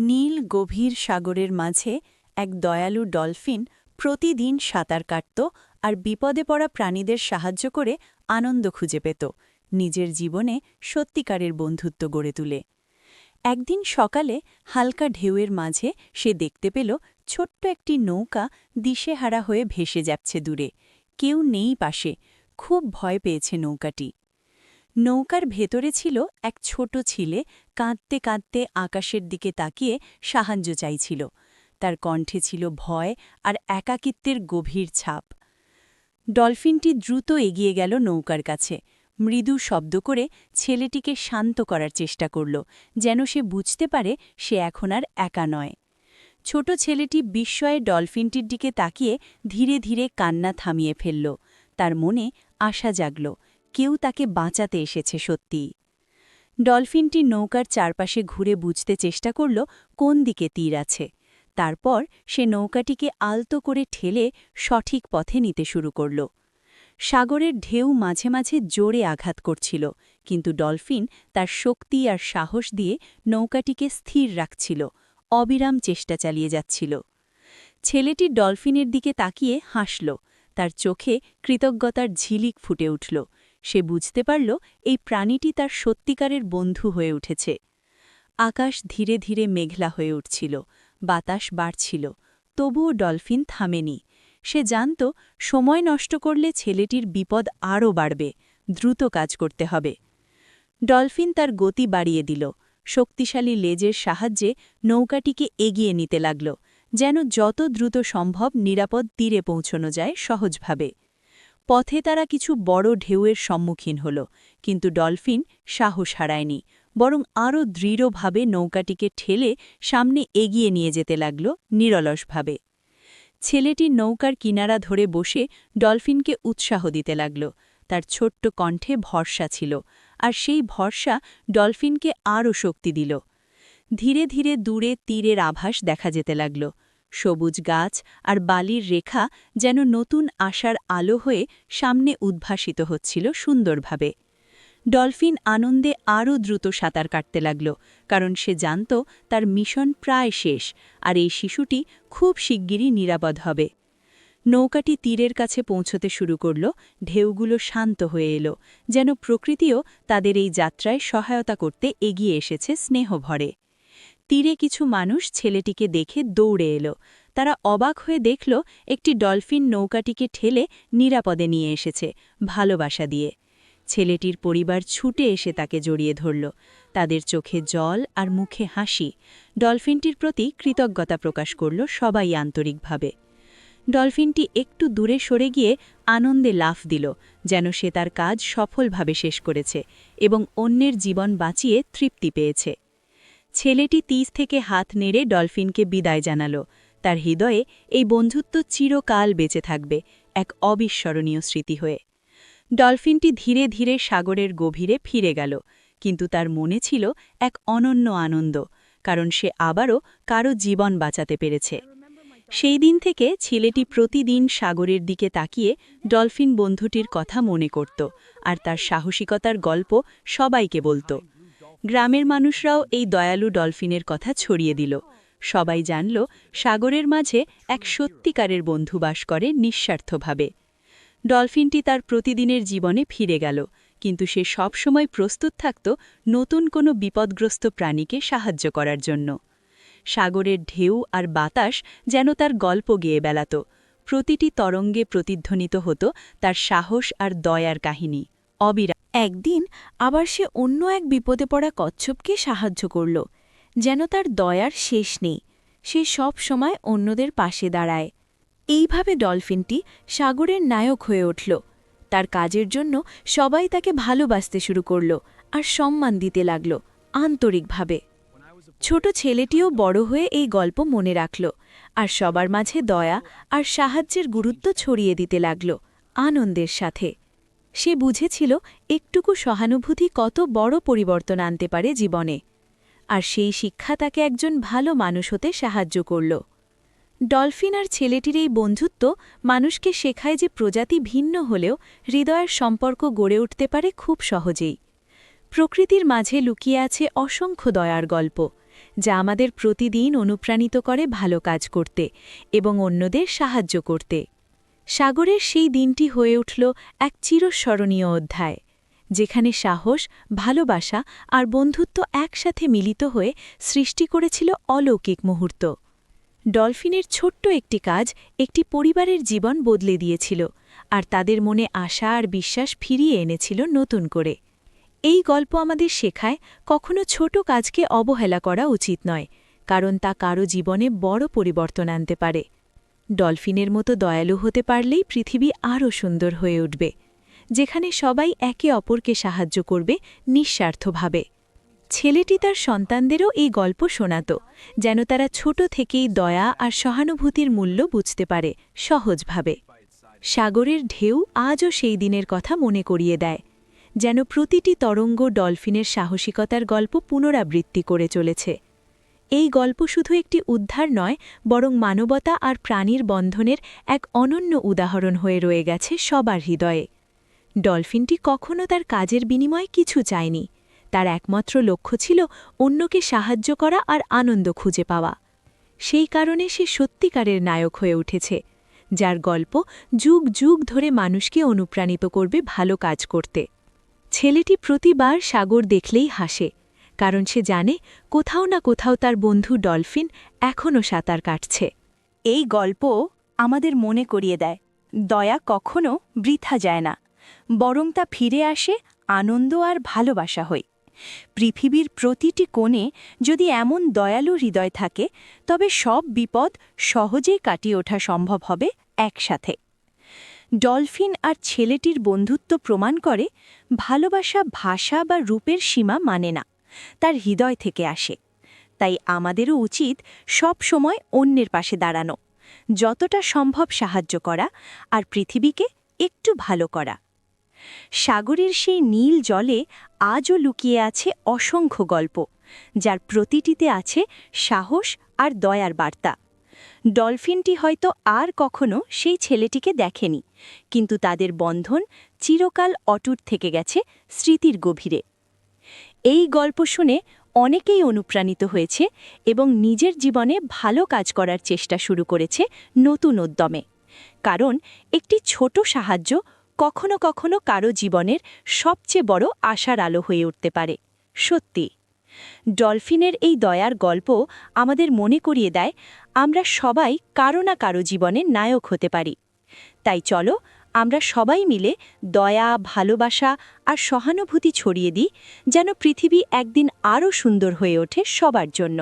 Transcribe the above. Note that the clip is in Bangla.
নীল গভীর সাগরের মাঝে এক দয়ালু ডলফিন প্রতিদিন সাঁতার কাটত আর বিপদে পড়া প্রাণীদের সাহায্য করে আনন্দ খুঁজে পেত, নিজের জীবনে সত্যিকারের বন্ধুত্ব গড়ে তুলে। একদিন সকালে হালকা ঢেউয়ের মাঝে সে দেখতে পেল ছোট্ট একটি নৌকা দিশেহারা হয়ে ভেসে যাচ্ছে দূরে। কেউ নেই পাশে, খুব ভয় পেয়েছে নৌকাটি। নৌকার ভেতরে ছিল এক ছোট ছেলে, কাঁদতে কাঁদতে আকাশের দিকে তাকিয়ে সাহায্য চাইছিল। তার কণ্ঠে ছিল ভয় আর একাকিত্বের গভীর ছাপ। ডলফিনটি দ্রুত এগিয়ে গেল নৌকার কাছে, মৃদু শব্দ করে ছেলেটিকে শান্ত করার চেষ্টা করল, যেন সে বুঝতে পারে সে এখন আর একা নয়। ছোট ছেলেটি বিস্ময়ে ডলফিনটির দিকে তাকিয়ে ধীরে ধীরে কান্না থামিয়ে ফেলল। তার মনে আশা জাগল, কেউ তাকে বাঁচাতে এসেছে সত্যিই। ডলফিনটি নৌকার চারপাশে ঘুরে বুঝতে চেষ্টা করল কোন দিকে তীর আছে। তারপর সে নৌকাটিকে আলতো করে ঠেলে সঠিক পথে নিতে শুরু করল। সাগরের ঢেউ মাঝে মাঝে জোরে আঘাত করছিল, কিন্তু ডলফিন তার শক্তি আর সাহস দিয়ে নৌকাটিকে স্থির রাখছিল, অবিরাম চেষ্টা চালিয়ে যাচ্ছিল। ছেলেটি ডলফিনের দিকে তাকিয়ে হাসল, তার চোখে কৃতজ্ঞতার ঝিলিক ফুটে উঠল। সে বুঝতে পারল এই প্রাণীটি তার সত্যিকারের বন্ধু হয়ে উঠেছে। আকাশ ধীরে ধীরে মেঘলা হয়ে উঠছিল, বাতাস বাড়ছিল, তবুও ডলফিন থামেনি। সে জানত সময় নষ্ট করলে ছেলেটির বিপদ আরও বাড়বে, দ্রুত কাজ করতে হবে। ডলফিন তার গতি বাড়িয়ে দিল, শক্তিশালী লেজের সাহায্যে নৌকাটিকে এগিয়ে নিতে লাগল, যেন যত দ্রুত সম্ভব নিরাপদ তীরে পৌঁছানো যায় সহজভাবে। পথে তারা কিছু বড় ঢেউয়ের সম্মুখীন হল, কিন্তু ডলফিন সাহস হারায়নি, বরং আরও দৃঢ়ভাবে নৌকাটিকে ঠেলে সামনে এগিয়ে নিয়ে যেতে লাগল নিরলসভাবে। ছেলেটি নৌকার কিনারা ধরে বসে ডলফিনকে উৎসাহ দিতে লাগল। তার ছোট্ট কণ্ঠে ভরসা ছিল, আর সেই ভরসা ডলফিনকে আরও শক্তি দিল। ধীরে ধীরে দূরে তীরের আভাস দেখা যেতে লাগল, সবুজ গাছ আর বালির রেখা যেন নতুন আশার আলো হয়ে সামনে উদ্ভাসিত হচ্ছিল সুন্দরভাবে। ডলফিন আনন্দে আরও দ্রুত সাঁতার কাটতে লাগল, কারণ সে জানত তার মিশন প্রায় শেষ, আর এই শিশুটি খুব শিগগিরই নিরাপদ হবে। নৌকাটি তীরের কাছে পৌঁছতে শুরু করল, ঢেউগুলো শান্ত হয়ে এলো, যেন প্রকৃতিও তাদের এই যাত্রায় সহায়তা করতে এগিয়ে এসেছে স্নেহভরে। তীরে কিছু মানুষ ছেলেটিকে দেখে দৌড়ে এলো। তারা অবাক হয়ে দেখল একটি ডলফিন নৌকাটিকে ঠেলে নিরাপদে নিয়ে এসেছে, ভালোবাসা দিয়ে। ছেলেটির পরিবার ছুটে এসে তাকে জড়িয়ে ধরল, তাদের চোখে জল আর মুখে হাসি। ডলফিনটির প্রতি কৃতজ্ঞতা প্রকাশ করল সবাই আন্তরিকভাবে। ডলফিনটি একটু দূরে সরে গিয়ে আনন্দে লাফ দিল, যেন সে তার কাজ সফলভাবে শেষ করেছে এবং অন্যের জীবন বাঁচিয়ে তৃপ্তি পেয়েছে। ছেলেটি তীর থেকে হাত নেড়ে ডলফিনকে বিদায় জানাল। তার হৃদয়ে এই বন্ধুত্ব চিরকাল বেঁচে থাকবে, এক অবিস্মরণীয় স্মৃতি হয়ে। ডলফিনটি ধীরে ধীরে সাগরের গভীরে ফিরে গেল, কিন্তু তার মনে ছিল এক অনন্য আনন্দ, কারণ সে আবারও কারো জীবন বাঁচাতে পেরেছে। সেই দিন থেকে ছেলেটি প্রতিদিন সাগরের দিকে তাকিয়ে ডলফিন বন্ধুটির কথা মনে করত, আর তার সাহসিকতার গল্প সবাইকে বলত। গ্রামের মানুষরাও এই দয়ালু ডলফিনের কথা ছড়িয়ে দিল। সবাই জানল সাগরের মাঝে এক সত্যিকারের বন্ধু বাস করে নিঃস্বার্থভাবে। ডলফিনটি তার প্রতিদিনের জীবনে ফিরে গেল, কিন্তু সে সবসময় প্রস্তুত থাকত নতুন কোনো বিপদগ্রস্ত প্রাণীকে সাহায্য করার জন্য। সাগরের ঢেউ আর বাতাস যেন তার গল্প গেয়ে বেড়াত, প্রতিটি তরঙ্গে প্রতিধ্বনিত হতো তার সাহস আর দয়ার কাহিনী। একদিন আবার সে অন্য এক বিপদে পড়া কচ্ছপকে সাহায্য করল, যেন তার দয়ার শেষ নেই। সে সব সময় অন্যদের পাশে দাঁড়ায়। এইভাবে ডলফিনটি সাগরের নায়ক হয়ে উঠল। তার কাজের জন্য সবাই তাকে ভালোবাসতে শুরু করল আর সম্মান দিতে লাগল আন্তরিকভাবে। ছোট ছেলেটিও বড় হয়ে এই গল্প মনে রাখল, আর সবার মাঝে দয়া আর সাহায্যের গুরুত্ব ছড়িয়ে দিতে লাগল আনন্দের সাথে। সে বুঝেছিল একটুকু সহানুভূতি কত বড় পরিবর্তন আনতে পারে জীবনে, আর সেই শিক্ষা তাকে একজন ভালো মানুষ হতে সাহায্য করল। ডলফিন আর ছেলেটির এই বন্ধুত্ব মানুষকে শেখায় যে প্রজাতি ভিন্ন হলেও হৃদয়ের সম্পর্ক গড়ে উঠতে পারে খুব সহজেই। প্রকৃতির মাঝে লুকিয়ে আছে অসংখ্য দয়ার গল্প, যা আমাদের প্রতিদিন অনুপ্রাণিত করে ভালো কাজ করতে এবং অন্যদের সাহায্য করতে। সাগরের সেই দিনটি হয়ে উঠল এক চিরস্মরণীয় অধ্যায়, যেখানে সাহস, ভালোবাসা আর বন্ধুত্ব একসাথে মিলিত হয়ে সৃষ্টি করেছিল অলৌকিক মুহূর্ত। ডলফিনের ছোট্ট একটি কাজ একটি পরিবারের জীবন বদলে দিয়েছিল, আর তাদের মনে আশা আর বিশ্বাস ফিরিয়ে এনেছিল নতুন করে। এই গল্প আমাদের শেখায় কখনো ছোট কাজকে অবহেলা করা উচিত নয়, কারণ তা কারো জীবনে বড় পরিবর্তন আনতে পারে। ডলফিনের মতো দয়ালু হতে পারলেই পৃথিবী আরও সুন্দর হয়ে উঠবে, যেখানে সবাই একে অপরকে সাহায্য করবে নিঃস্বার্থভাবে। ছেলেটি তার সন্তানদেরও এই গল্প শোনাত, যেন তারা ছোট থেকেই দয়া আর সহানুভূতির মূল্য বুঝতে পারে সহজভাবে। সাগরের ঢেউ আজও সেই দিনের কথা মনে করিয়ে দেয়, যেন প্রতিটি তরঙ্গ ডলফিনের সাহসিকতার গল্প পুনরাবৃত্তি করে চলেছে। এই গল্প শুধু একটি উদ্ধার নয়, বরং মানবতা আর প্রাণীর বন্ধনের এক অনন্য উদাহরণ হয়ে রয়ে গেছে সবার হৃদয়ে। ডলফিনটি কখনো তার কাজের বিনিময়ে কিছু চায়নি। তার একমাত্র লক্ষ্য ছিল অন্যকে সাহায্য করা আর আনন্দ খুঁজে পাওয়া। সেই কারণে সে সত্যিকারের নায়ক হয়ে উঠেছে, যার গল্প যুগ যুগ ধরে মানুষকে অনুপ্রাণিত করবে ভালো কাজ করতে। ছেলেটি প্রতিবার সাগর দেখলেই হাসে, কারণ সে জানে কোথাও না কোথাও তার বন্ধু ডলফিন এখনও সাঁতার কাটছে। এই গল্প আমাদের মনে করিয়ে দেয়, দয়া কখনো বৃথা যায় না, বরং তা ফিরে আসে আনন্দ আর ভালোবাসা হয়ে। পৃথিবীর প্রতিটি কোণে যদি এমন দয়ালু হৃদয় থাকে, তবে সব বিপদ সহজেই কাটিয়ে ওঠা সম্ভব হবে একসাথে। ডলফিন আর ছেলেটির বন্ধুত্ব প্রমাণ করে, ভালোবাসা ভাষা বা রূপের সীমা মানে না, তার হৃদয় থেকে আসে। তাই আমাদেরও উচিত সব সময় অন্যের পাশে দাঁড়ানো, যতটা সম্ভব সাহায্য করা আর পৃথিবীকে একটু ভালো করা। সাগরের সেই নীল জলে আজও লুকিয়ে আছে অসংখ্য গল্প, যার প্রতিটিতে আছে সাহস আর দয়ার বার্তা। ডলফিনটি হয়তো আর কখনো সেই ছেলেটিকে দেখেনি, কিন্তু তাদের বন্ধন চিরকাল অটুট থেকে গেছে স্মৃতির গভীরে। এই গল্প শুনে অনেকেই অনুপ্রাণিত হয়েছে এবং নিজের জীবনে ভালো কাজ করার চেষ্টা শুরু করেছে নতুন উদ্যমে। কারণ একটি ছোট সাহায্য কখনো কখনো কারো জীবনের সবচেয়ে বড় আশার আলো হয়ে উঠতে পারে। সত্যি, ডলফিনের এই দয়ার গল্প আমাদের মনে করিয়ে দেয়, আমরা সবাই কারো না কারো জীবনের নায়ক হতে পারি। তাই চলো আমরা সবাই মিলে দয়া, ভালোবাসা আর সহানুভূতি ছড়িয়ে দিই, যেন পৃথিবী একদিন আরও সুন্দর হয়ে ওঠে সবার জন্য।